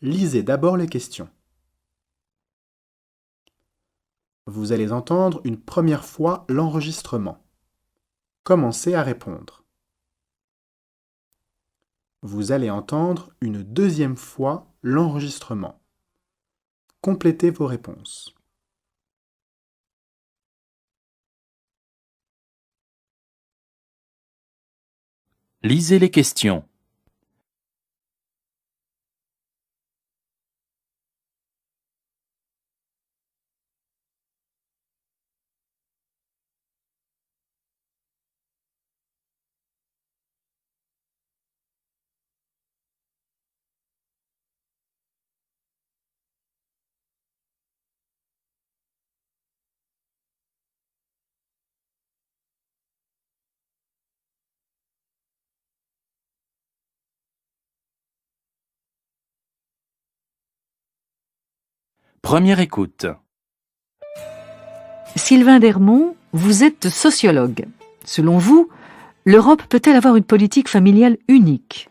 Lisez d'abord les questions. Vous allez entendre une première fois l'enregistrement. Commencez à répondre. Vous allez entendre une deuxième fois l'enregistrement. Complétez vos réponses. Lisez les questions. Première écoute. Sylvain Dermont, vous êtes sociologue. Selon vous, l'Europe peut-elle avoir une politique familiale unique ?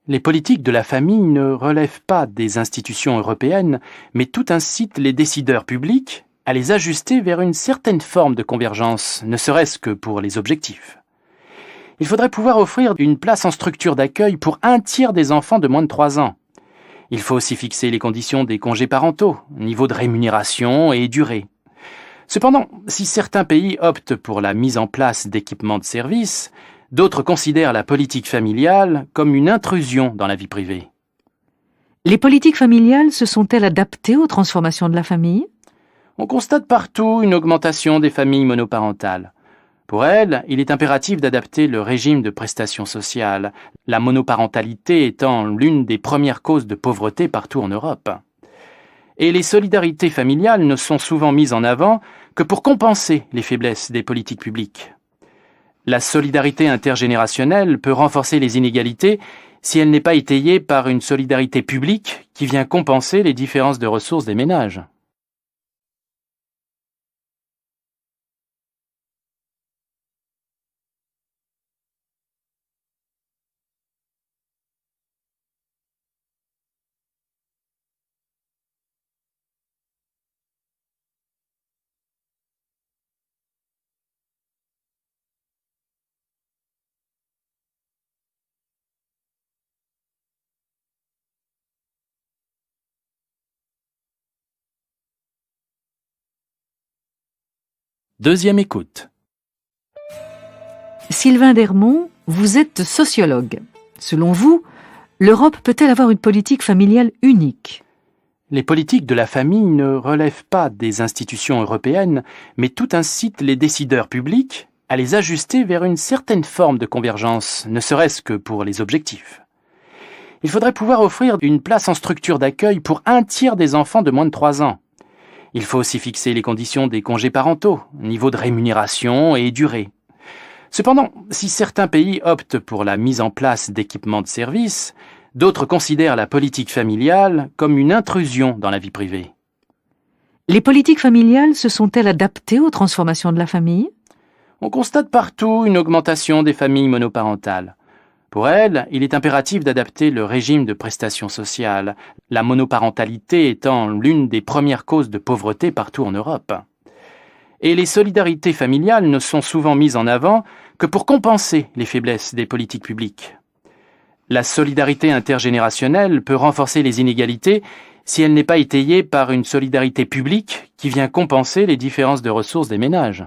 Les politiques de la famille ne relèvent pas des institutions européennes, mais tout incite les décideurs publics à les ajuster vers une certaine forme de convergence, ne serait-ce que pour les objectifs. Il faudrait pouvoir offrir une place en structure d'accueil pour un tiers des enfants de moins de 3 ans. Il faut aussi fixer les conditions des congés parentaux, niveau de rémunération et durée. Cependant, si certains pays optent pour la mise en place d'équipements de service, d'autres considèrent la politique familiale comme une intrusion dans la vie privée. Les politiques familiales se sont-elles adaptées aux transformations de la famille ? On constate partout une augmentation des familles monoparentales. Pour elles, il est impératif d'adapter le régime de prestations sociales, la monoparentalité étant l'une des premières causes de pauvreté partout en Europe. Et les solidarités familiales ne sont souvent mises en avant que pour compenser les faiblesses des politiques publiques. La solidarité intergénérationnelle peut renforcer les inégalités si elle n'est pas étayée par une solidarité publique qui vient compenser les différences de ressources des ménages. Deuxième écoute. Sylvain Dermont, vous êtes sociologue. Selon vous, l'Europe peut-elle avoir une politique familiale unique ? Les politiques de la famille ne relèvent pas des institutions européennes, mais tout incite les décideurs publics à les ajuster vers une certaine forme de convergence, ne serait-ce que pour les objectifs. Il faudrait pouvoir offrir une place en structure d'accueil pour un tiers des enfants de moins de 3 ans. Il faut aussi fixer les conditions des congés parentaux, niveau de rémunération et durée. Cependant, si certains pays optent pour la mise en place d'équipements de service, d'autres considèrent la politique familiale comme une intrusion dans la vie privée. Les politiques familiales se sont-elles adaptées aux transformations de la famille ? On constate partout une augmentation des familles monoparentales. Pour elles, il est impératif d'adapter le régime de prestations sociales, la monoparentalité étant l'une des premières causes de pauvreté partout en Europe. Et les solidarités familiales ne sont souvent mises en avant que pour compenser les faiblesses des politiques publiques. La solidarité intergénérationnelle peut renforcer les inégalités si elle n'est pas étayée par une solidarité publique qui vient compenser les différences de ressources des ménages.